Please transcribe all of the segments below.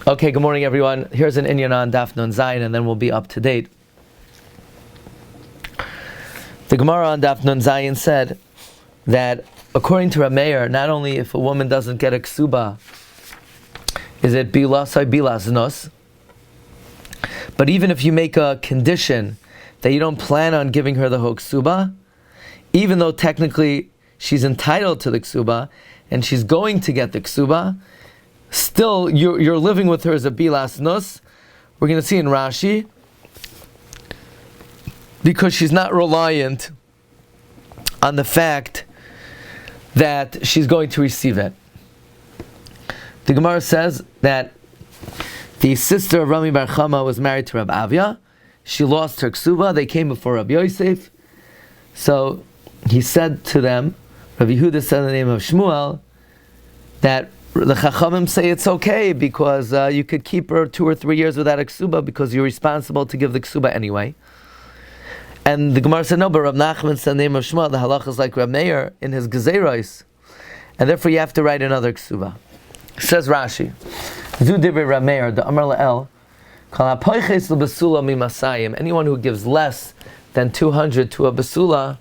Okay, good morning everyone. Here's an Iyun on Daf Nun Zayin, and then we'll be up to date. The Gemara on Daf Nun Zayin said that according to Rameir, not only if a woman doesn't get a Kesuba, is it bilasai bilas Znus, but even if you make a condition that you don't plan on giving her the whole Kesuba, even though technically she's entitled to the Kesuba and she's going to get the Kesuba, still you're living with her as a bilas Znus. We're going to see in Rashi, because she's not reliant on the fact that she's going to receive it. The Gemara says that the sister of Rami Bar Chama was married to Rab Avia. She lost her Kesuba. They came before Rabbi Yosef. So he said to them, Rabbi Yehuda said in the name of Shmuel, that the Chachamim say it's okay because you could keep her 2 or 3 years without a Kesuba because you're responsible to give the Kesuba anyway. And the Gemara said no, but Rav Nachman said in the name of Shmuel, the halacha is like Rav Meir in his Gezeros, and therefore you have to write another Kesuba. Says Rashi, Zu divrei Rav Meir, the Amar La'el, Kal ha'poiches l'basula mimasayim, anyone who gives less than 200 to a basula,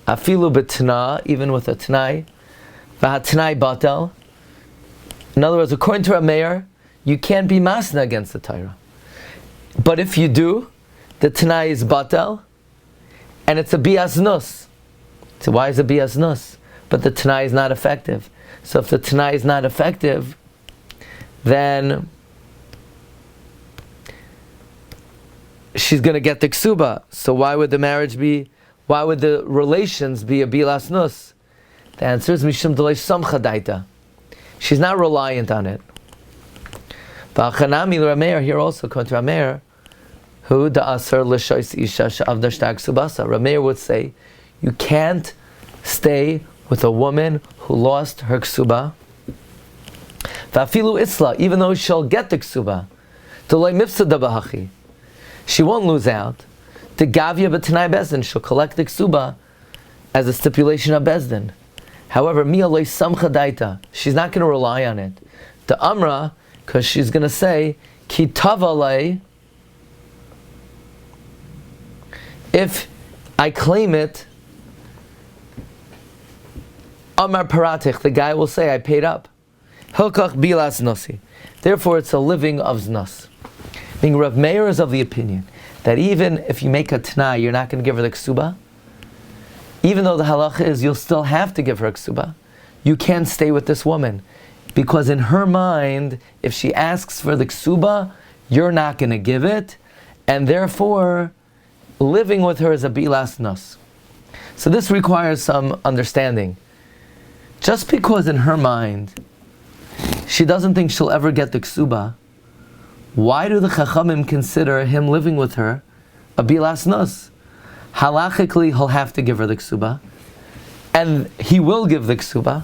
afilu b'tana, even with a t'nai, v'hat'nai batel. In other words, according to Rav Meir, you can't be masna against the Torah. But if you do, the t'nai is batel, and it's a bias nus. So why is it bias nus? But the t'nai is not effective. So if the t'nai is not effective, then she's going to get the Kesuba. So why would the relations be a bilas nus? The answer is mishum delay samcha daita. She's not reliant on it. V'achanami l'Rameir, here also, according to Rameir, who the asar l'shois isha she'avda shtar ksubasa. Rameir would say, you can't stay with a woman who lost her Kesuba. V'afilu isla, even though she'll get the Kesuba, d'loi mifsada b'hachi, she won't lose out. The gavya b'tanai bezdin, she'll collect the Kesuba as a stipulation of bezdin. However, mi'aloi samcha daita, she's not going to rely on it. The amra, because she's going to say, ki tavalei, if I claim it, amar paratich, the guy will say, I paid up. Hilkach bilas nosi. Therefore, it's a living of znus. Meaning, Rav Meir is of the opinion that even if you make a t'nai, you're not going to give her the Kesuba. Even though the halacha is you'll still have to give her a Kesuba, you can't stay with this woman. Because in her mind, if she asks for the Kesuba, you're not going to give it, and therefore, living with her is a bilas nus. So this requires some understanding. Just because in her mind, she doesn't think she'll ever get the Kesuba, why do the Chachamim consider him living with her a bilas nus? Halachically, he'll have to give her the Kesuba, and he will give the Kesuba.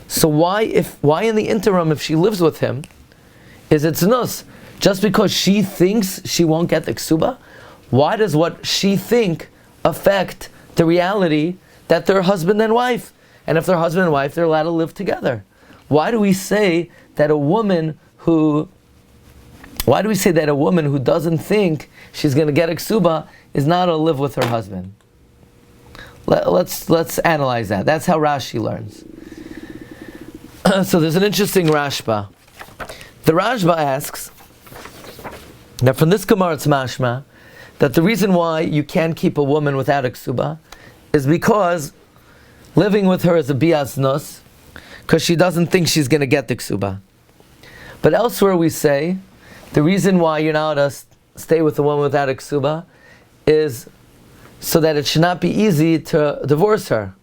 So why in the interim, if she lives with him, is it znus? Just because she thinks she won't get the Kesuba? Why does what she think affect the reality that they're husband and wife? And if they're husband and wife, they're allowed to live together. Why do we say that a woman who doesn't think she's going to get a Kesuba is not to live with her husband? Let's analyze that. That's how Rashi learns. So there's an interesting Rashba. The Rashba asks, now from this Gemara it's mashma, that the reason why you can't keep a woman without a Kesuba is because living with her is a bias nus, because she doesn't think she's going to get the Kesuba. But elsewhere we say, the reason why you're not allowed to stay with a woman without a Kesuba is so that it should not be easy to divorce her.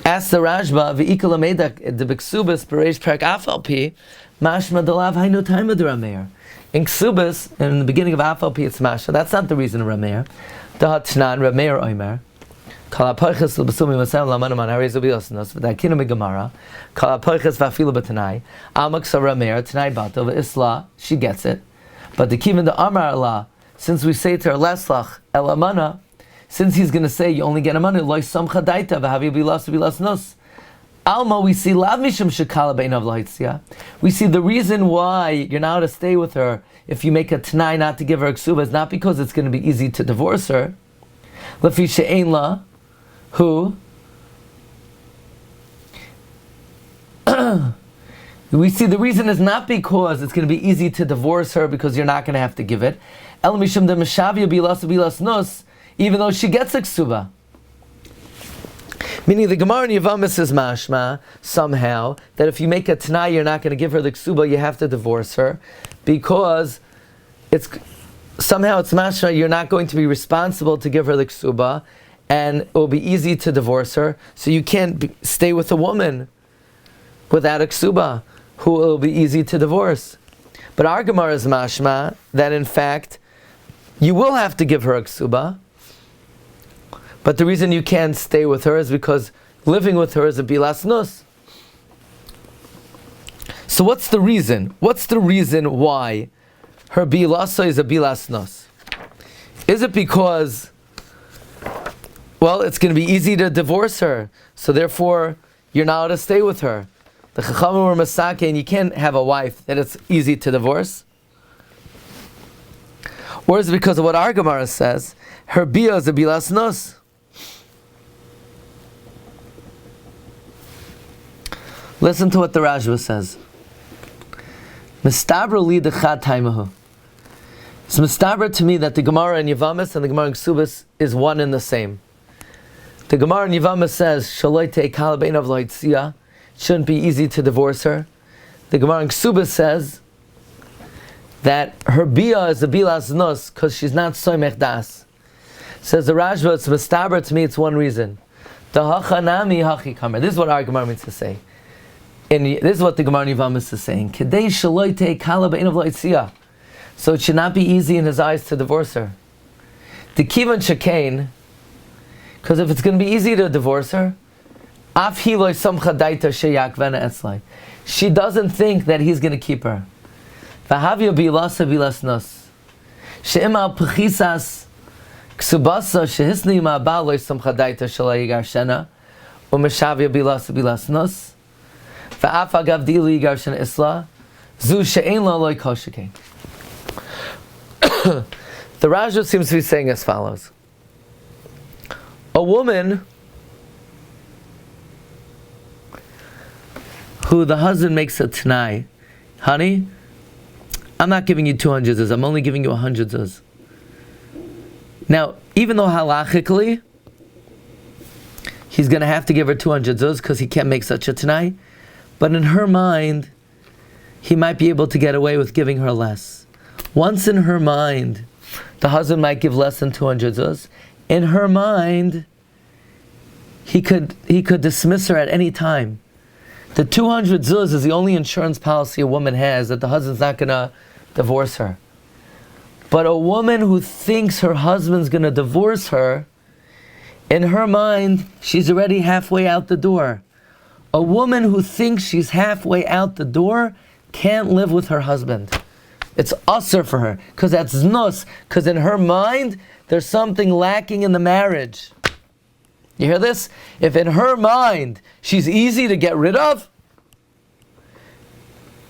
Ask the Rashba, v'ikal amedak the Kesubos bereish perak afalpi mashma delav haynu taima de Rameir. In Kesubos, in the beginning of afalpi, it's mashma. That's not the reason of Rameir. Dahatnan Rameir oimer kal hapoiches l'basumi masem lamanu man harezu biosnos v'dakinu megamara kal hapoiches v'afilu b'tanai amaksa Rameir tanai bato v'isla, she gets it. But the kivin the amar la, since we say to her leslach elamana, since he's going to say you only get a money, loy samcha daita v'havi bilas bilas nos, Alma, we see lav mishum shekala beinav lahitzia. We see the reason why you're not to stay with her if you make a t'nai not to give her a kesuba is not because it's going to be easy to divorce her. Lefi she'ein la, who we see the reason is not because it's going to be easy to divorce her because you're not going to have to give it. El mishum de meshavia bilas nus, even though she gets a kesuba. Meaning the Gemara in Yevamah says mashma, somehow, that if you make a t'nai you're not going to give her the kesuba, you have to divorce her, because somehow it's mashma, you're not going to be responsible to give her the kesuba, and it will be easy to divorce her, so you can't stay with a woman without a kesuba, who will be easy to divorce. But our Gemara is mashma, that in fact, you will have to give her a kesuba, but the reason you can't stay with her is because living with her is a bilas nus. So what's the reason? What's the reason why her bilasa is a bilas nus? Is it because, well, it's going to be easy to divorce her, so therefore you're not allowed to stay with her? The chachamim were masake, and you can't have a wife that it's easy to divorce? Or is it because of what our Gemara says? Her bia is a bilas nus. Listen to what the Rashba says. Mistabra li dechad taimahu. It's mistabra to me that the Gemara in Yevamos and the Gemara in Kesubos is one and the same. The Gemara in Yevamos says, Shaloi te'ekal beinav lo yitzia. It shouldn't be easy to divorce her. The Gemara in Kesubos says that her bia is a bilas nus because she's not soymech das. Says the Rashba, it's mistabra to me, it's one reason. The hachanami hachikamer. This is what our Gemara means to say. And this is what the Gemara in Yevamos is saying. Kedei shaloi te'ekala beinav lo yitzia. So it should not be easy in his eyes to divorce her. The kivan shekain, because if it's going to be easy to divorce her, af hi lo samcha daita sheyakvena etzlai. She doesn't think that he's going to keep her. V'havya bilasa bilas nus. She'ima pechisas ksubasa shehisni ma'abal lo samcha daita shalai yigarshena u'meshavya bilasa bilas nus. The Rashba seems to be saying as follows. A woman who the husband makes a t'nai, honey, I'm not giving you 200 zuz, I'm only giving you 100 zuz. Now, even though halachically he's going to have to give her 200 zuz because he can't make such a t'nai, but in her mind, he might be able to get away with giving her less. Once in her mind, the husband might give less than 200 zuz. In her mind, he could dismiss her at any time. The 200 zuz is the only insurance policy a woman has, that the husband's not going to divorce her. But a woman who thinks her husband's going to divorce her, in her mind, she's already halfway out the door. A woman who thinks she's halfway out the door can't live with her husband. It's usher for her, because that's znus, because in her mind, there's something lacking in the marriage. You hear this? If in her mind, she's easy to get rid of,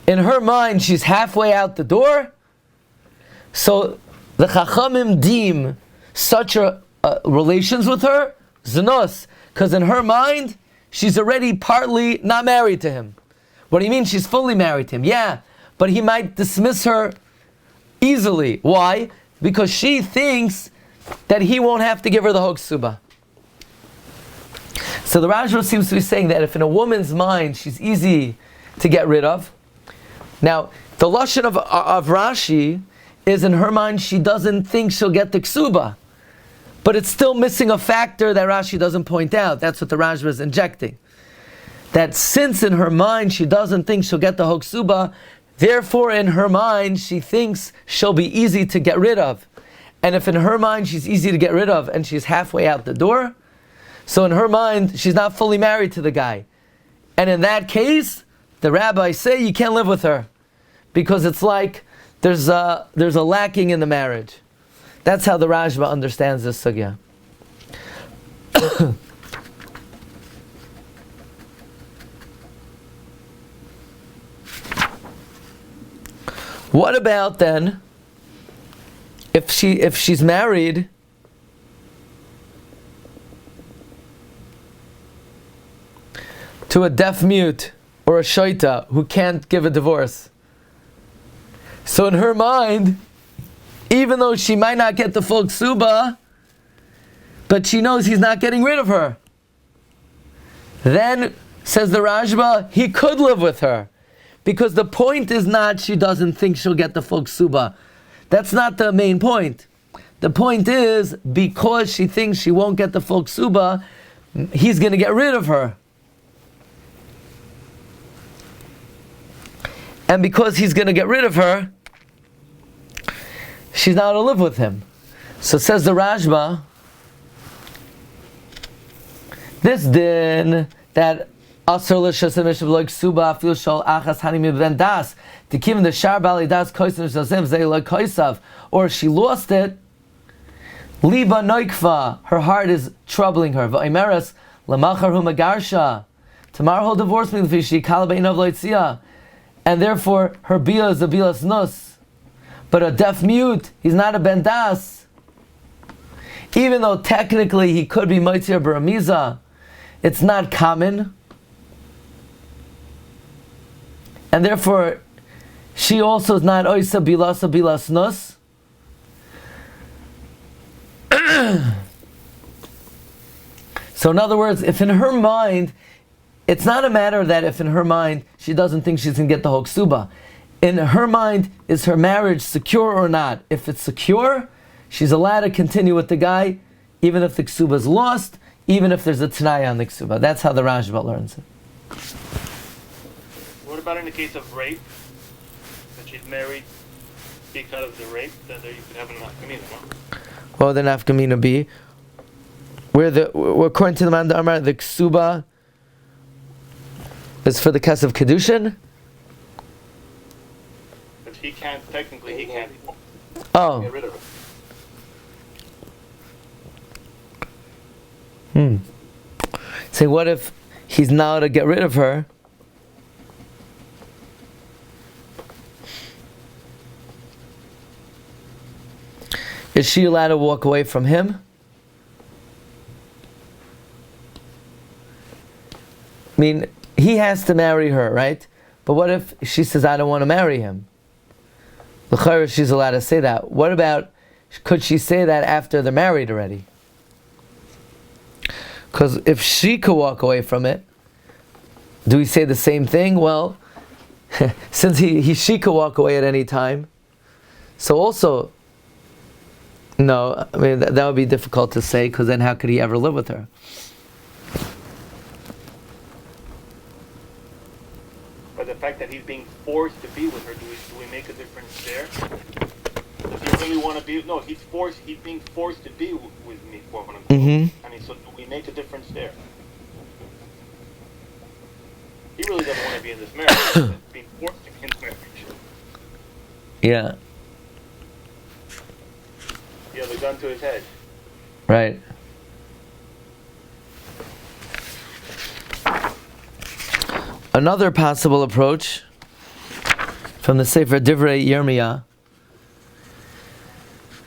in her mind, she's halfway out the door, so the chachamim deem such relations with her, znus, because in her mind, she's already partly not married to him. What do you mean she's fully married to him? Yeah, but he might dismiss her easily. Why? Because she thinks that he won't have to give her the kesuba. So the Rashba seems to be saying that if in a woman's mind she's easy to get rid of. Now, the lashon of Rashi is in her mind she doesn't think she'll get the kesuba. But it's still missing a factor that Rashi doesn't point out. That's what the Rashba is injecting. That since in her mind she doesn't think she'll get the kesuba, therefore in her mind she thinks she'll be easy to get rid of. And if in her mind she's easy to get rid of and she's halfway out the door, so in her mind she's not fully married to the guy. And in that case, the rabbis say you can't live with her, because it's like there's a lacking in the marriage. That's how the Rashba understands this sugya. What about then if she's married to a deaf mute or a shaita who can't give a divorce? So in her mind, even though she might not get the full Kesuba, but she knows he's not getting rid of her, then, says the Rashba, he could live with her. Because the point is not she doesn't think she'll get the full Kesuba. That's not the main point. The point is, because she thinks she won't get the full Kesuba, he's going to get rid of her. And because he's going to get rid of her, she's not going to live with him. So says the Rashba, this din that asur l'shasem mishav lo Kesuba afil shal achas hanim ben das to give the shar bali das koisav shasem zeh lo koisav, or she lost it, liba noikva, her heart is troubling her. V'omeres lamachar hu magarsha, tomorrow he'll divorce me l'fishi kala beinav lo yitzia, and therefore her bia is a bia Znus. But a deaf mute, he's not a ben das, even though technically he could be moitzir baramiza. It's not common, and therefore she also is not oisa bilasa bilasnus. So in other words, if in her mind, it's not a matter that if in her mind she doesn't think she's going to get the whole Kesuba. In her mind, is her marriage secure or not? If it's secure, she's allowed to continue with the guy, even if the Kesuba is lost, even if there's a Tanai on the Kesuba. That's how the Rashba learns it. What about in the case of rape? That she's married because of the rape, then there you could have an nafkamina, no? What would the nafkamina be? According to the man Amar, the Kesuba is for the case of Kedushin? But he can't get rid of her. So what if he's now to get rid of her? Is she allowed to walk away from him? I mean, he has to marry her, right? But what if she says, I don't want to marry him? L'chayr, she's allowed to say that. What about, could she say that after they're married already? Because if she could walk away from it, do we say the same thing? Well, since she could walk away at any time, so also, no, I mean, that would be difficult to say, because then how could he ever live with her? But the fact that he's being forced to be with her, do we make a difference there? Does he really want to be? No, he's being forced to be with me, quote unquote. Mm-hmm. I mean, so do we make a difference there? He really doesn't want to be in this marriage. He's being forced to be in this marriage. Yeah. He has a gun to his head. Right. Another possible approach from the Sefer Divrei Yirmiyah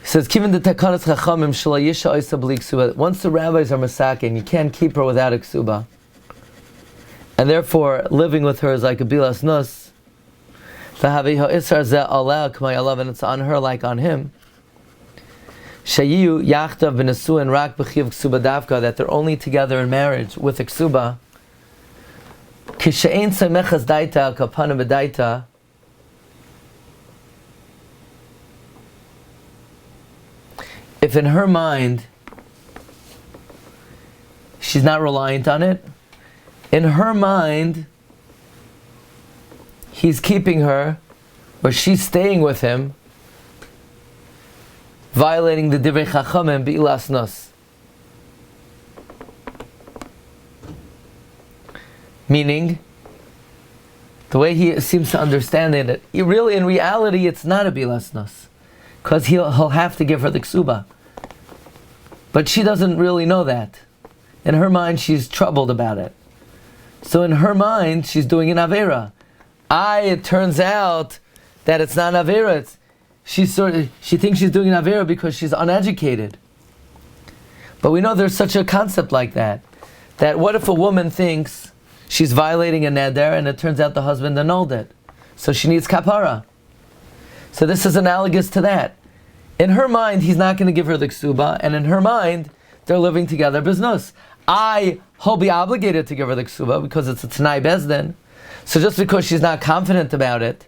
says, "Given the takanas chachamim shelo yisha oisa b'li Kesuba." Once the rabbis are masakin, you can't keep her without a Kesuba, and therefore living with her is like a bilas nus. V'havi ha'isar zeh aleh k'may alav, and it's on her like on him. Shayu yachtav v'nesuin rak b'chiv Kesuba davka, that they're only together in marriage with a Kesuba. Kishein semechas daita kapana b'daita. If in her mind she's not reliant on it, in her mind he's keeping her, or she's staying with him, violating the divrei chachamim b'ilas nos. Meaning, the way he seems to understand it, really in reality it's not a bilas nos, because he'll have to give her the Kesuba. But she doesn't really know that. In her mind, she's troubled about it. So in her mind, she's doing an Avera. It turns out that it's not an avera. She thinks she's doing an avera because she's uneducated. But we know there's such a concept like that. That what if a woman thinks she's violating a neder and it turns out the husband annulled it? So she needs kapara. So this is analogous to that. In her mind, he's not going to give her the Kesuba, and in her mind, they're living together Znus. He'll be obligated to give her the Kesuba because it's a Tanai Bezdin. So just because she's not confident about it,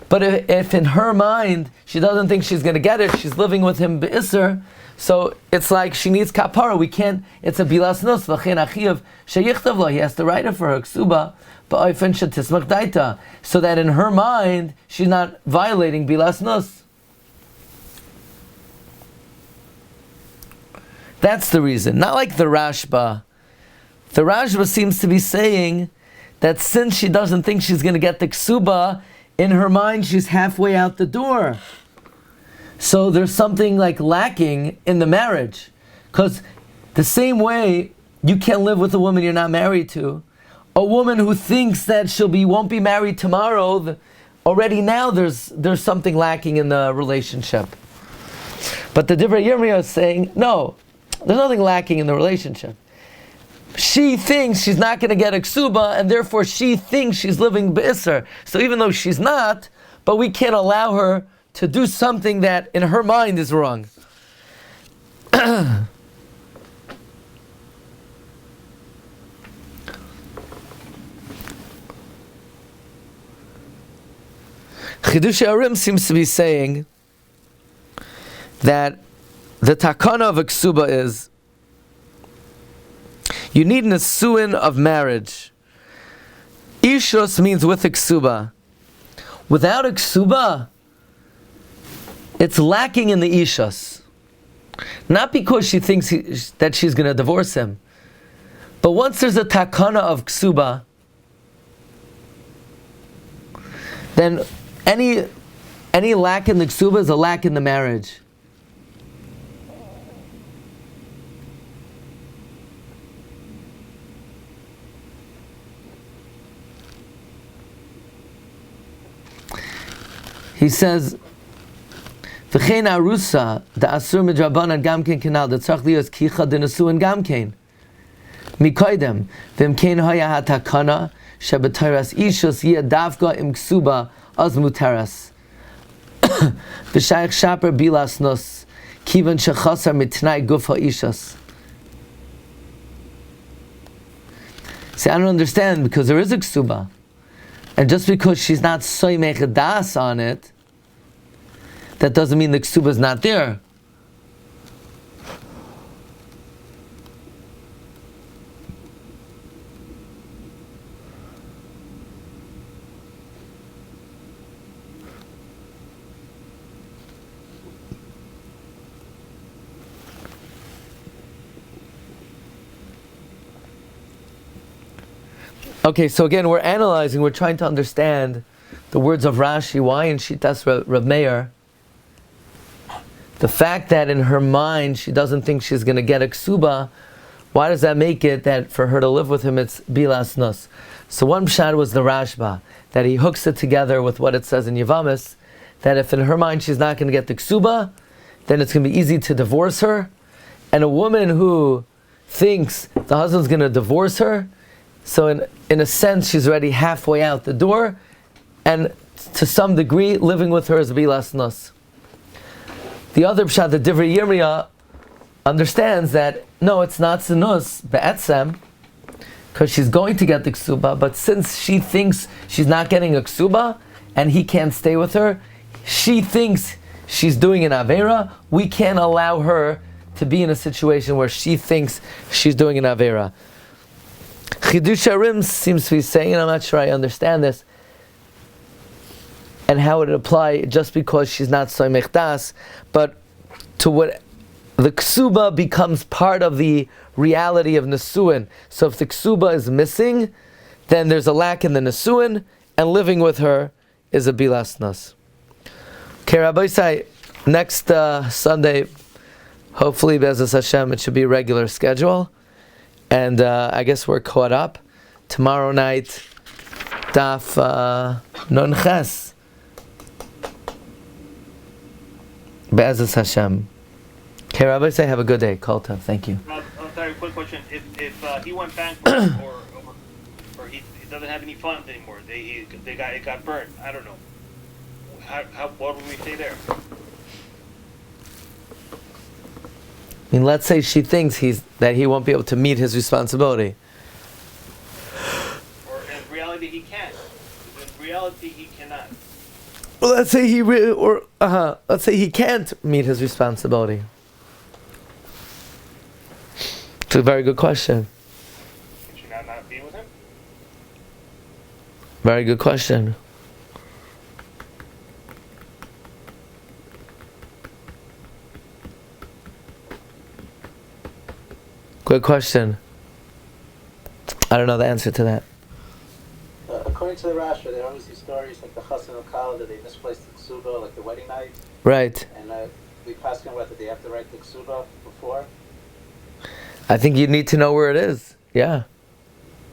but if in her mind she doesn't think she's going to get it, she's living with him be'isr, so it's like she needs kapara. We can't. It's a bilas nus. V'chein achiyav sheyichtav lo. He has to write it for her Kesuba, ba'ofen shetismach daita, so that in her mind she's not violating bilas nus. That's the reason. Not like the Rashba. The Rashba seems to be saying that since she doesn't think she's going to get the Kesuba, in her mind she's halfway out the door. So there's something like lacking in the marriage. Because the same way you can't live with a woman you're not married to, a woman who thinks that won't be married tomorrow, already now there's something lacking in the relationship. But the Divrei Yirmiyah is saying, no, there's nothing lacking in the relationship. She thinks she's not going to get a Kesuba, and therefore she thinks she's living be'isr. So even though she's not, but we can't allow her to do something that in her mind is wrong. Chidush Arim seems to be saying that the takana of a Kesuba is you need an isuin of marriage. Ishus means with a Kesuba. Without a Kesuba, it's lacking in the ishus. Not because she thinks that she's going to divorce him, but once there's a takana of Kesuba, then any lack in the Kesuba is a lack in the marriage. He says, "V'chein arusa the asur midrabanan gamken kenal the tzarich lios kicha denesuin gamken mikoidem v'imkein haya hatakana shebetayras ishus yeh davka im Kesuba az mutaras v'shayich shaper bilas nus kivan shechasar mitnai guf ha'ishus." See, I don't understand, because there is a Kesuba. And just because she's not soymech das on it, that doesn't mean the Kesuba is not there. Okay, so again, we're trying to understand the words of Rashi. Why in Shitas Rav Meir, the fact that in her mind she doesn't think she's going to get a Kesuba, why does that make it that for her to live with him it's bilas nus? So one pshat was the Rashba, that he hooks it together with what it says in Yevamis, that if in her mind she's not going to get the Kesuba, then it's going to be easy to divorce her. And a woman who thinks the husband's going to divorce her, so in a sense, she's already halfway out the door, and to some degree, living with her is bilas nus. The other pshat, the Divrei Yirmiyah, understands that no, it's not sinus be'etzem, because she's going to get the Kesuba, but since she thinks she's not getting a Kesuba, and he can't stay with her, she thinks she's doing an avera. We can't allow her to be in a situation where she thinks she's doing an avera. Chidush Arim seems to be saying, and I'm not sure I understand this, and how it would apply just because she's not soymech das, but to what the Kesuba becomes part of the reality of Nesuin. So if the Kesuba is missing, then there's a lack in the Nesuin, and living with her is a bilas nus. Okay, Rabbi Say, next Sunday, hopefully, Be'ezus Hashem, it should be a regular schedule. And I guess we're caught up. Tomorrow night, Daf Nun Ches. Be'ezus Hashem. Okay, Rabbi, say have a good day. Kol tov. Thank you. Sorry, quick question. If he went bankrupt or he doesn't have any funds anymore, it got burned. I don't know. What would we say there? I mean, let's say she thinks that he won't be able to meet his responsibility. Or in reality he can. In reality he cannot. Well, let's say let's say he can't meet his responsibility. It's a very good question. Can she not be with him? Very good question. Good question. I don't know the answer to that. According to the Rashba, there are always these stories like the Chassan of Kala that they misplaced the Kesuba, like the wedding night. Right. And we passed on whether they have to write the Kesuba before. I think you need to know where it is. Yeah.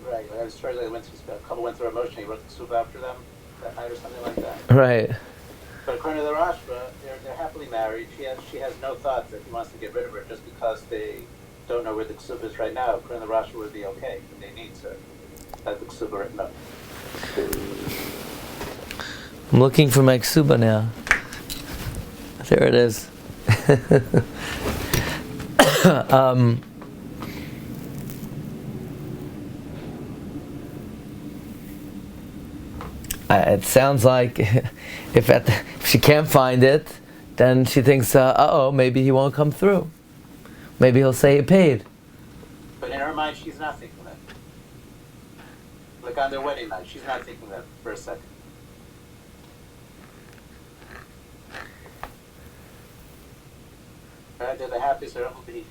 Right. I was sure that a couple went through a motion. He wrote the Kesuba after them that night or something like that. Right. But according to the Rashba, they're happily married. She has no thoughts that he wants to get rid of her just because they don't know where the Kesuba is right now. According to the Rashba, would be okay. And they need to have the Kesuba written up. I'm looking for my Kesuba now. There it is. It sounds like if she can't find it, then she thinks, maybe he won't come through. Maybe he'll say he paid. But in her mind, she's not thinking that. Like on their wedding night, she's not thinking that for a second. Right? They're the happiest they'll ever be.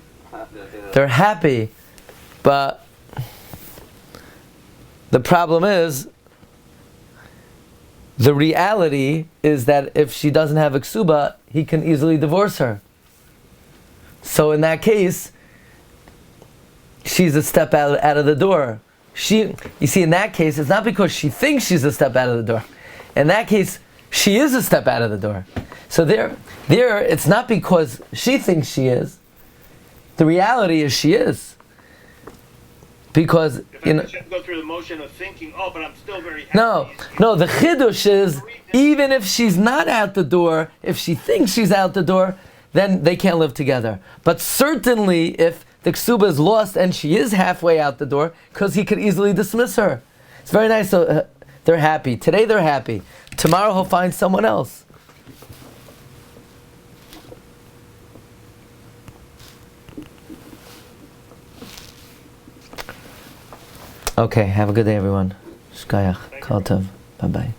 They're happy, but the problem is, the reality is that if she doesn't have a Kesuba, he can easily divorce her. So in that case, she's a step out of the door. You see, in that case, it's not because she thinks she's a step out of the door. In that case, she is a step out of the door. So there, it's not because she thinks she is. The reality is she is. Because If I go through the motion of thinking, but I'm still very happy. No. The chidush is even if she's not out the door, if she thinks she's out the door, then they can't live together. But certainly, if the Kesuba is lost and she is halfway out the door, because he could easily dismiss her. It's very nice. So they're happy. Today they're happy. Tomorrow he'll find someone else. Okay, have a good day, everyone. Shkayach. Kol tov. Bye-bye.